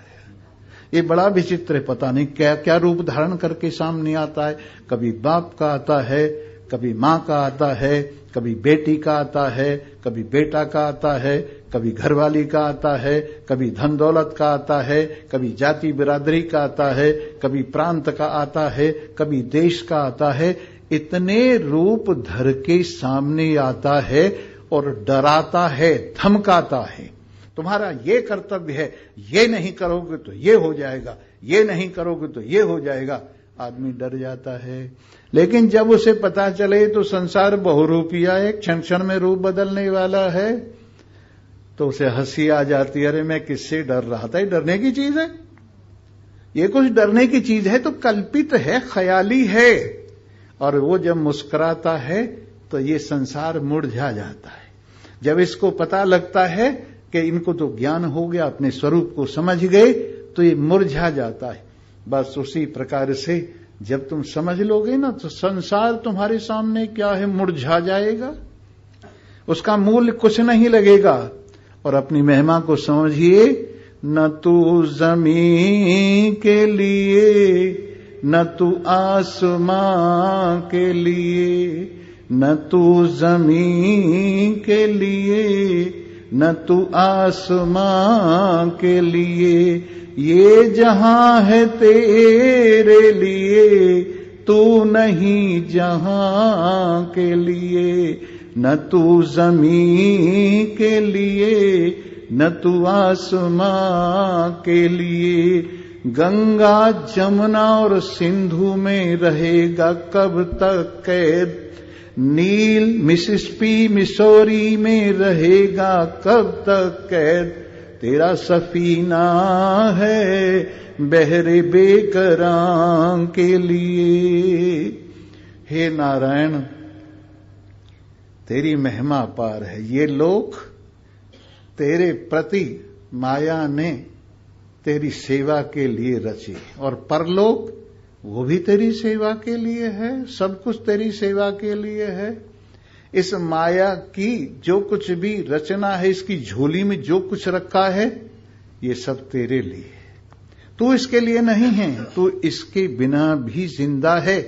ये बड़ा विचित्र है, पता नहीं क्या क्या रूप धारण करके सामने आता है। कभी बाप का आता है, कभी मां का आता है, कभी बेटी का आता है, कभी बेटा का आता है, कभी घरवाली का आता है, कभी धन दौलत का आता है, कभी जाति बिरादरी का आता है, कभी प्रांत का आता है, कभी देश का आता है। इतने रूप धर के सामने आता है और डराता है, धमकाता है। तुम्हारा ये कर्तव्य है, ये नहीं करोगे तो ये हो जाएगा, ये नहीं करोगे तो ये हो जाएगा। आदमी डर जाता है। लेकिन जब उसे पता चले तो संसार बहुरूपिया है, क्षण क्षण में रूप बदलने वाला है, तो उसे हंसी आ जाती है। अरे मैं किससे डर रहा था? ये डरने की चीज है? ये कुछ डरने की चीज है तो कल्पित है, ख्याली है। और वो जब मुस्कुराता है तो ये संसार मुरझा जाता है। जब इसको पता लगता है कि इनको तो ज्ञान हो गया, अपने स्वरूप को समझ गए, तो ये मुरझा जाता है। बस उसी प्रकार से जब तुम समझ लोगे ना, तो संसार तुम्हारे सामने क्या है, मुरझा जाएगा, उसका मूल्य कुछ नहीं लगेगा। और अपनी महिमा को समझिए, न तू जमीन के लिए, न तू आसमां के लिए, न तू जमीन के लिए, न तू आसमां के लिए, ये जहां है तेरे लिए, तू नहीं जहां के लिए, न तू जमीन के लिए, न तू आसमां के लिए। गंगा जमुना और सिंधु में रहेगा कब तक कैद, नील मिसिसिपी मिसौरी में रहेगा कब तक कैद। तेरा सफीना है बहरे बेकरां के लिए। हे नारायण, तेरी महिमा पार है। ये लोक तेरे प्रति माया ने तेरी सेवा के लिए रचे, और परलोक वो भी तेरी सेवा के लिए है। सब कुछ तेरी सेवा के लिए है। इस माया की जो कुछ भी रचना है, इसकी झोली में जो कुछ रखा है, ये सब तेरे लिए है। तू इसके लिए नहीं है, तू इसके बिना भी जिंदा है,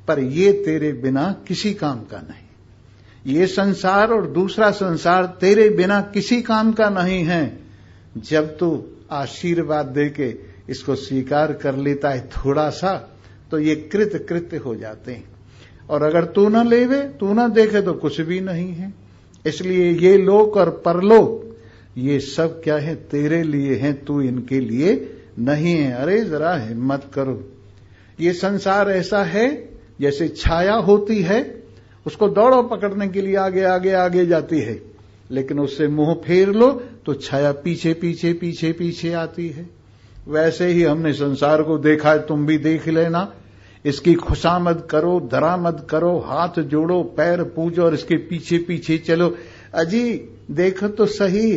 पर ये तेरे बिना किसी काम का नहीं। ये संसार और दूसरा संसार तेरे बिना किसी काम का नहीं है। जब तू आशीर्वाद देके इसको स्वीकार कर लेता है थोड़ा सा, तो ये कृत्य हो जाते हैं। और अगर तू न लेवे, तू न देखे, तो कुछ भी नहीं है। इसलिए ये लोक और परलोक, ये सब क्या है, तेरे लिए हैं, तू इनके लिए नहीं है। अरे जरा हिम्मत करो। ये संसार ऐसा है जैसे छाया होती है, उसको दौड़ो पकड़ने के लिए, आगे आगे आगे जाती है, लेकिन उससे मुंह फेर लो तो छाया पीछे पीछे पीछे पीछे आती है। वैसे ही हमने संसार को देखा है, तुम भी देख लेना। इसकी खुशामद करो, दरामद करो, हाथ जोड़ो, पैर पूजो और इसके पीछे पीछे चलो। अजी देखो तो सही,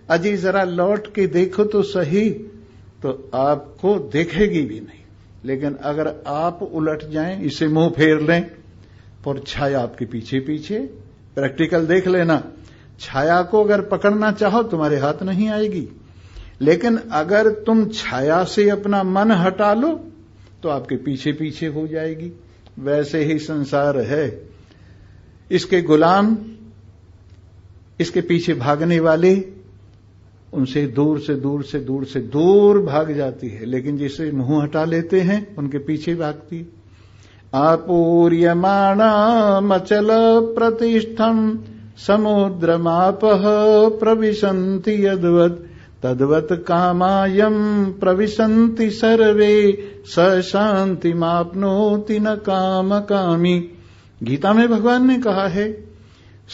अजी जरा लौट के देखो तो सही, तो आपको देखेगी भी नहीं। लेकिन अगर आप उलट जाएं, इसे मुंह फेर लें, और छाया आपके पीछे पीछे, प्रैक्टिकल देख लेना। छाया को अगर पकड़ना चाहो तुम्हारे हाथ नहीं आएगी, लेकिन अगर तुम छाया से अपना मन हटा लो तो आपके पीछे पीछे हो जाएगी। वैसे ही संसार है, इसके गुलाम, इसके पीछे भागने वाले, उनसे दूर से दूर से दूर से दूर भाग जाती है, लेकिन जिसे मुंह हटा लेते हैं उनके पीछे भागती है। आपूर्यमाणामचल प्रतिष्ठम समुद्रमापः प्रविशन्ति यद्वत् तद्वत् कामायम प्रविशन्ति सर्वे स शान्तिमाप्नोति न काम कामी। गीता में भगवान ने कहा है,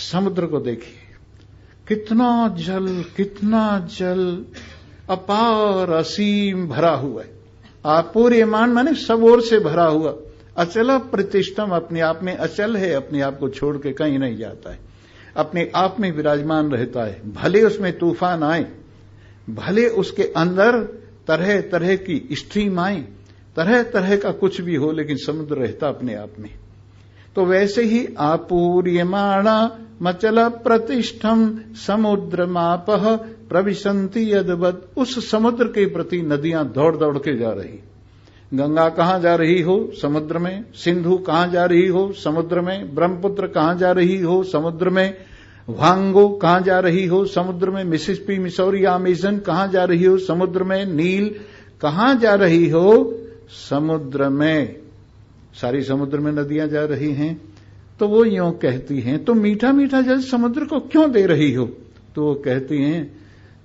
समुद्र को देखिए, कितना जल अपार असीम भरा हुआ है। आपूर्यमान माने सब ओर से भरा हुआ। अचल प्रतिष्ठम, अपने आप में अचल है, अपने आप को छोड़ के कहीं नहीं जाता है, अपने आप में विराजमान रहता है। भले उसमें तूफान आए, भले उसके अंदर तरह तरह की स्ट्रीम आए, तरह तरह का कुछ भी हो, लेकिन समुद्र रहता अपने आप में। तो वैसे ही आपूर्यमाणा मचल प्रतिष्ठम समुद्रमापः प्रविशन्ति यद्वत्, उस समुद्र के प्रति नदियां दौड़ दौड़ के जा रही। गंगा कहां जा रही हो? समुद्र में। सिंधु कहां जा रही हो? समुद्र में। ब्रह्मपुत्र कहां जा रही हो? समुद्र में। वांगो कहां जा रही हो? समुद्र में। मिसिसिपी, मिसौरी, अमेजन कहां जा रही हो? समुद्र में। नील कहां जा रही हो? समुद्र में। सारी समुद्र में नदियां जा रही हैं। तो वो यूं कहती हैं, तो मीठा मीठा जल समुद्र को क्यों दे रही हो? तो वो कहती हैं,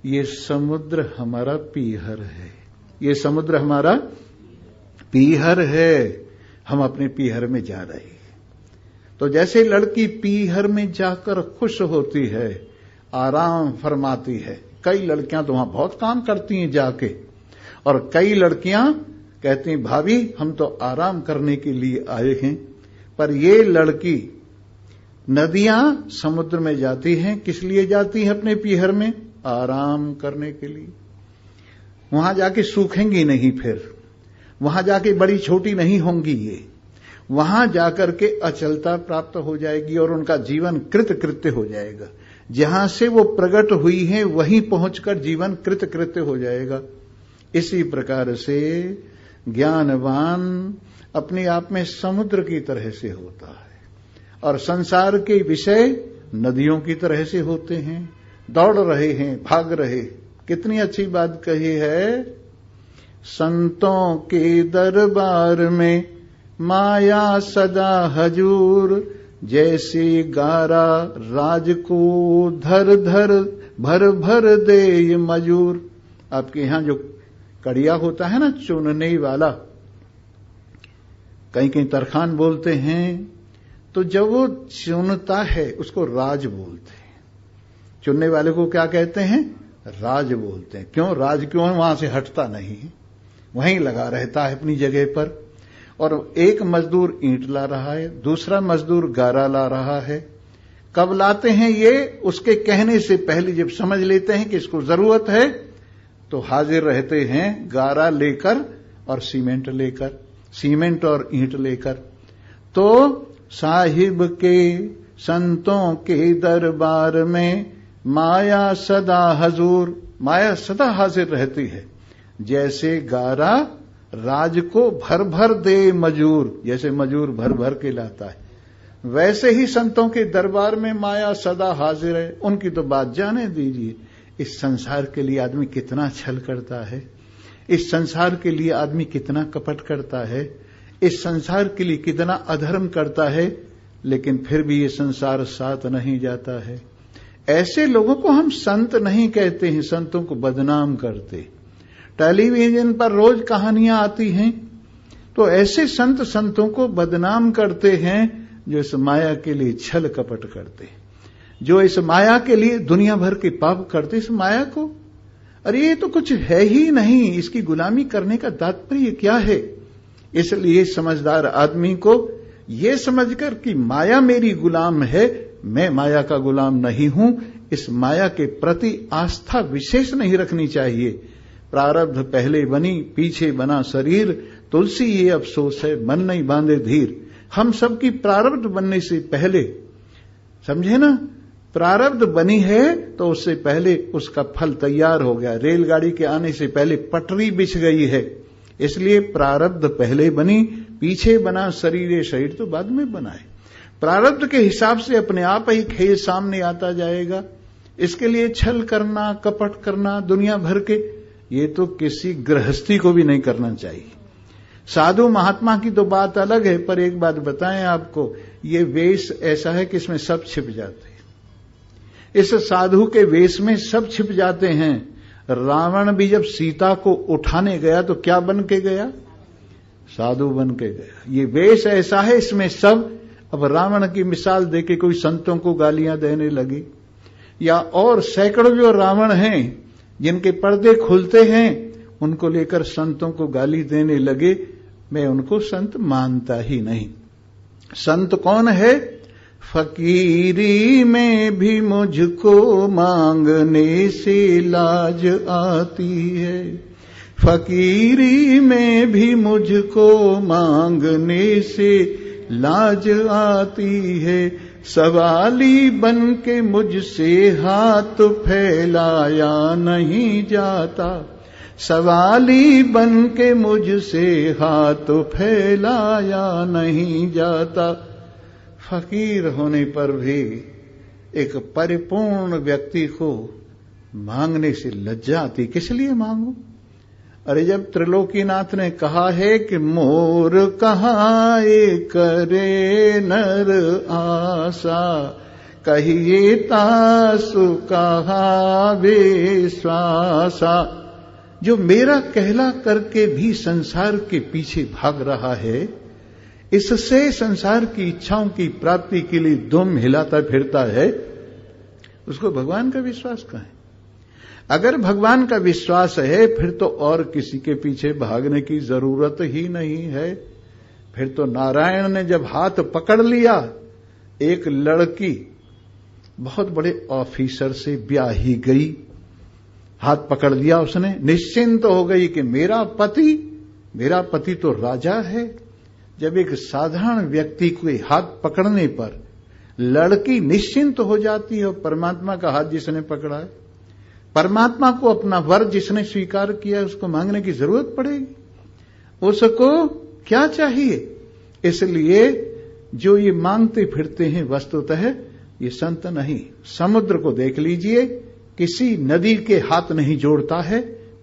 ये समुद्र हमारा पीहर है, ये समुद्र हमारा पीहर है, हम अपने पीहर में जा रहे हैं। तो जैसे लड़की पीहर में जाकर खुश होती है, आराम फरमाती है। कई लड़कियां तो वहां बहुत काम करती हैं जाके, और कई लड़कियां कहती हैं, भाभी हम तो आराम करने के लिए आए हैं। पर ये लड़की, नदियां समुद्र में जाती हैं, किस लिए जाती हैं? अपने पीहर में आराम करने के लिए। वहां जाके सूखेंगी नहीं, फिर वहां जाके बड़ी छोटी नहीं होंगी, ये वहां जाकर के अचलता प्राप्त हो जाएगी और उनका जीवन कृतकृत्य हो जाएगा। जहां से वो प्रकट हुई है वहीं पहुंचकर जीवन कृतकृत्य हो जाएगा। इसी प्रकार से ज्ञानवान अपने आप में समुद्र की तरह से होता है, और संसार के विषय नदियों की तरह से होते हैं, दौड़ रहे हैं, भाग रहे। कितनी अच्छी बात कही है, संतों के दरबार में माया सदा हजूर, जैसे गारा राज को धर धर भर भर दे मजूर। आपके यहां जो कड़िया होता है ना, चुनने वाला, कहीं कहीं तरखान बोलते हैं, तो जब वो चुनता है उसको राज बोलते हैं। चुनने वाले को क्या कहते हैं? राज बोलते हैं। क्यों राज? क्यों? वहां से हटता नहीं, वहीं लगा रहता है अपनी जगह पर। और एक मजदूर ईंट ला रहा है, दूसरा मजदूर गारा ला रहा है। कब लाते हैं ये? उसके कहने से पहले जब समझ लेते हैं कि इसको जरूरत है, तो हाजिर रहते हैं गारा लेकर और सीमेंट लेकर, सीमेंट और ईंट लेकर। तो साहिब के संतों के दरबार में माया सदा हजूर, माया सदा हाजिर रहती है। जैसे गारा राज को भर भर दे मजूर, जैसे मजूर भर भर के लाता है, वैसे ही संतों के दरबार में माया सदा हाजिर है। उनकी तो बात जाने दीजिए। इस संसार के लिए आदमी कितना छल करता है, इस संसार के लिए आदमी कितना कपट करता है, इस संसार के लिए कितना अधर्म करता है, लेकिन फिर भी ये संसार साथ नहीं जाता है। ऐसे लोगों को हम संत नहीं कहते हैं, संतों को बदनाम करते। टेलीविजन पर रोज कहानियां आती हैं, तो ऐसे संतों को बदनाम करते हैं जो इस माया के लिए छल कपट करते, जो इस माया के लिए दुनिया भर के पाप करते, इस माया को अरे ये तो कुछ है ही नहीं, इसकी गुलामी करने का तात्पर्य क्या है। इसलिए समझदार आदमी को ये समझकर कि माया मेरी गुलाम है, मैं माया का गुलाम नहीं हूं, इस माया के प्रति आस्था विशेष नहीं रखनी चाहिए। प्रारब्ध पहले बनी पीछे बना शरीर, तुलसी ये अफसोस है मन नहीं बांधे धीर। हम सबकी प्रारब्ध बनने से पहले, समझे ना, प्रारब्ध बनी है तो उससे पहले उसका फल तैयार हो गया। रेलगाड़ी के आने से पहले पटरी बिछ गई है, इसलिए प्रारब्ध पहले बनी पीछे बना शरीर, ये शरीर तो बाद में बना है। प्रारब्ध के हिसाब से अपने आप ही खेल सामने आता जाएगा। इसके लिए छल करना, कपट करना दुनिया भर के, ये तो किसी गृहस्थी को भी नहीं करना चाहिए। साधु महात्मा की तो बात अलग है, पर एक बात बताएं आपको, ये वेश ऐसा है कि इसमें सब छिप जाते हैं। इस साधु के वेश में सब छिप जाते हैं। रावण भी जब सीता को उठाने गया तो क्या बन के गया? साधु बन के गया। ये वेश ऐसा है, इसमें सब। अब रावण की मिसाल देके कोई संतों को गालियां देने लगी, या और सैकड़ों जो रावण हैं जिनके पर्दे खुलते हैं, उनको लेकर संतों को गाली देने लगे, मैं उनको संत मानता ही नहीं। संत कौन है? फकीरी में भी मुझको मांगने से लाज आती है, फकीरी में भी मुझको मांगने से लाज आती है। सवाली बन के मुझसे हाथ फैलाया नहीं जाता, सवाली बन के मुझसे हाथ फैलाया नहीं जाता। फकीर होने पर भी एक परिपूर्ण व्यक्ति को मांगने से लज्जा आती। किस लिए मांगू? अरे जब त्रिलोकीनाथ ने कहा है कि मोर कहाए करे नर आशा, कहिए तासु कहा विश्वासा। जो मेरा कहला करके भी संसार के पीछे भाग रहा है, इससे संसार की इच्छाओं की प्राप्ति के लिए दुम हिलाता फिरता है, उसको भगवान का विश्वास कहाँ है? अगर भगवान का विश्वास है फिर तो और किसी के पीछे भागने की जरूरत ही नहीं है। फिर तो नारायण ने जब हाथ पकड़ लिया, एक लड़की बहुत बड़े ऑफिसर से ब्याही गई, हाथ पकड़ लिया उसने, निश्चिंत हो गई कि मेरा पति तो राजा है। जब एक साधारण व्यक्ति को हाथ पकड़ने पर लड़की निश्चिंत हो जाती है, और परमात्मा का हाथ जिसने पकड़ा है, परमात्मा को अपना वर जिसने स्वीकार किया है, उसको मांगने की जरूरत पड़ेगी? उसको क्या चाहिए? इसलिए जो ये मांगते फिरते हैं वस्तुतः ये संत नहीं। समुद्र को देख लीजिए, किसी नदी के हाथ नहीं जोड़ता है,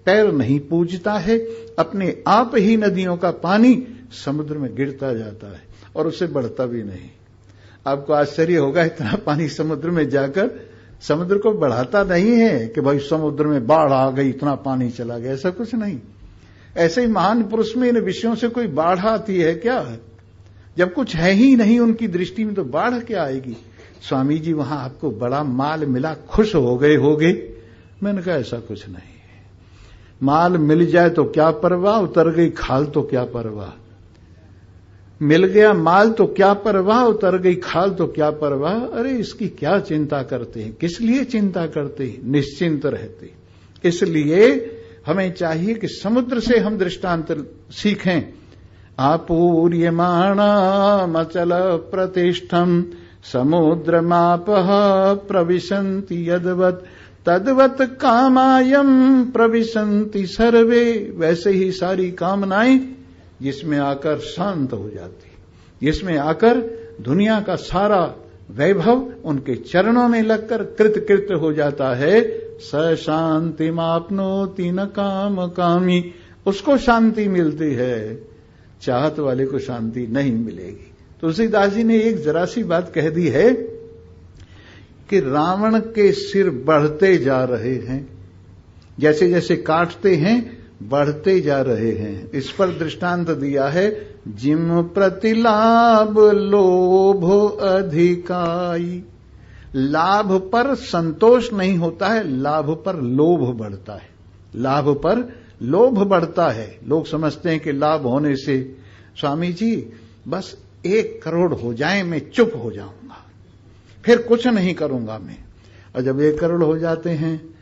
पैर नहीं पूजता है, अपने आप ही नदियों का पानी समुद्र में गिरता जाता है और उससे बढ़ता भी नहीं। आपको आश्चर्य होगा, इतना पानी समुद्र में जाकर समुद्र को बढ़ाता नहीं है कि भाई समुद्र में बाढ़ आ गई, इतना पानी चला गया, ऐसा कुछ नहीं। ऐसे ही महान पुरुष में इन विषयों से कोई बाढ़ आती है क्या? जब कुछ है ही नहीं उनकी दृष्टि में तो बाढ़ क्या आएगी? स्वामी जी वहां आपको बड़ा माल मिला, खुश हो गए होगे? मैंने कहा ऐसा कुछ नहीं है। माल मिल जाए तो क्या परवाह, उतर गई खाल तो क्या परवाह। मिल गया माल तो क्या परवाह, उतर गई खाल तो क्या परवाह। अरे इसकी क्या चिंता करते हैं, किस लिए चिंता करते हैं? निश्चिंत रहते। इसलिए हमें चाहिए कि समुद्र से हम दृष्टांत सीखें। आपूर्यमाणामचल प्रतिष्ठम समुद्रमापः प्रविशन्ति यद्वत् तद्वत् कामायम प्रविशन्ति सर्वे। वैसे ही सारी कामनाएं जिसमें आकर शांत हो जाती, जिसमें आकर दुनिया का सारा वैभव उनके चरणों में लगकर कृतकृत्य हो जाता है। स शांतिमाप्नोति न काम कामी, उसको शांति मिलती है, चाहत वाले को शांति नहीं मिलेगी। तुलसीदास जी ने एक जरा सी बात कह दी है कि रावण के सिर बढ़ते जा रहे हैं, जैसे जैसे काटते हैं बढ़ते जा रहे हैं। इस पर दृष्टांत दिया है जिम प्रति लाभ लोभ अधिकाई। लाभ पर संतोष नहीं होता है, लाभ पर लोभ बढ़ता है। लाभ पर लोभ बढ़ता है। लोग समझते हैं कि लाभ होने से स्वामी जी बस 1 करोड़ हो जाए मैं चुप हो जाऊंगा, फिर कुछ नहीं करूंगा मैं। और जब 1 करोड़ हो जाते हैं,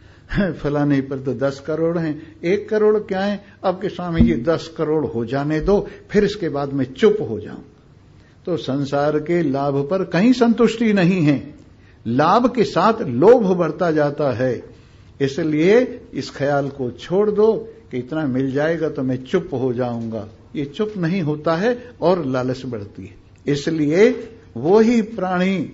फलाने पर तो 10 करोड़ हैं, 1 करोड़ क्या है, अब के स्वामी जी 10 करोड़ हो जाने दो, फिर इसके बाद मैं चुप हो जाऊं। तो संसार के लाभ पर कहीं संतुष्टि नहीं है, लाभ के साथ लोभ बढ़ता जाता है। इसलिए इस ख्याल को छोड़ दो कि इतना मिल जाएगा तो मैं चुप हो जाऊंगा। ये चुप नहीं होता है और लालच बढ़ती है। इसलिए वो ही प्राणी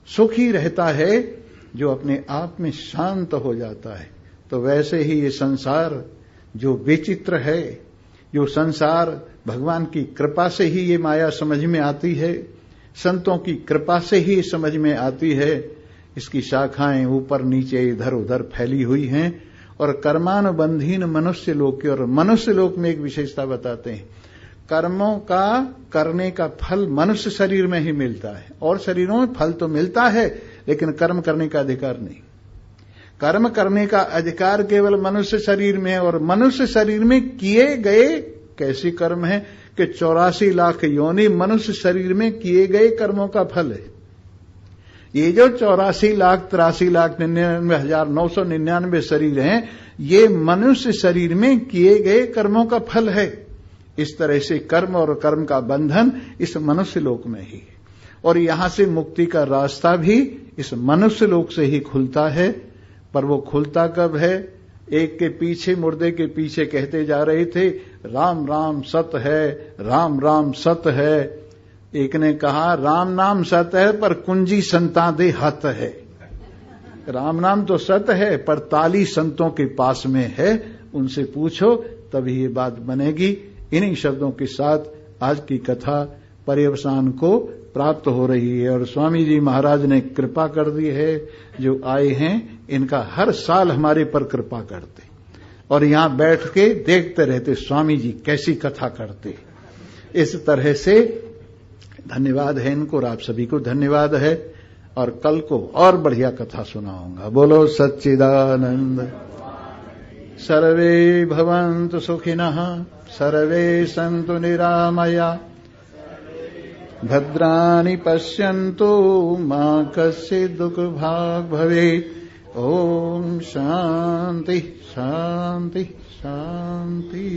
सुखी रहता है जो अपने आप में शांत हो जाता है। तो वैसे ही ये संसार जो विचित्र है, जो संसार भगवान की कृपा से ही ये माया समझ में आती है, संतों की कृपा से ही समझ में आती है। इसकी शाखाएं ऊपर नीचे इधर उधर फैली हुई हैं। और कर्मानुबंधीन मनुष्य लोक की, और मनुष्य लोक में एक विशेषता बताते हैं, कर्मों का करने का फल मनुष्य शरीर में ही मिलता है। और शरीरों में फल तो मिलता है लेकिन कर्म करने का अधिकार नहीं। कर्म करने का अधिकार केवल मनुष्य शरीर में है। और मनुष्य शरीर में किए गए कैसे कर्म है कि 84 लाख योनि मनुष्य शरीर में किए गए कर्मों का फल है। ये जो 84,83,99,999 शरीर हैं, ये मनुष्य शरीर में किए गए कर्मों का फल है। इस तरह से कर्म और कर्म का बंधन इस मनुष्य लोक में ही है। और यहां से मुक्ति का रास्ता भी इस मनुष्य लोक से ही खुलता है। पर वो खुलता कब है? एक के पीछे, मुर्दे के पीछे कहते जा रहे थे राम राम सत है, राम राम सत है। एक ने कहा राम नाम सत है पर कुंजी संता दे हत है। राम नाम तो सत है पर ताली संतों के पास में है, उनसे पूछो तभी ये बात बनेगी। इन्हीं शब्दों के साथ आज की कथा पर्यवसान को प्राप्त हो रही है। और स्वामी जी महाराज ने कृपा कर दी है। जो आए हैं इनका हर साल हमारे पर कृपा करते और यहां बैठ के देखते रहते स्वामी जी कैसी कथा करते। इस तरह से धन्यवाद है इनको और आप सभी को धन्यवाद है। और कल को और बढ़िया कथा सुनाऊंगा। बोलो सच्चिदानंद। सर्वे भवन्तु सुखिनः, सर्वे सन्तु निरामया, भद्राणि पश्यन्तु मा कश्चित् दुःखभाग् भवेत्। ओम शांति शांति शांति।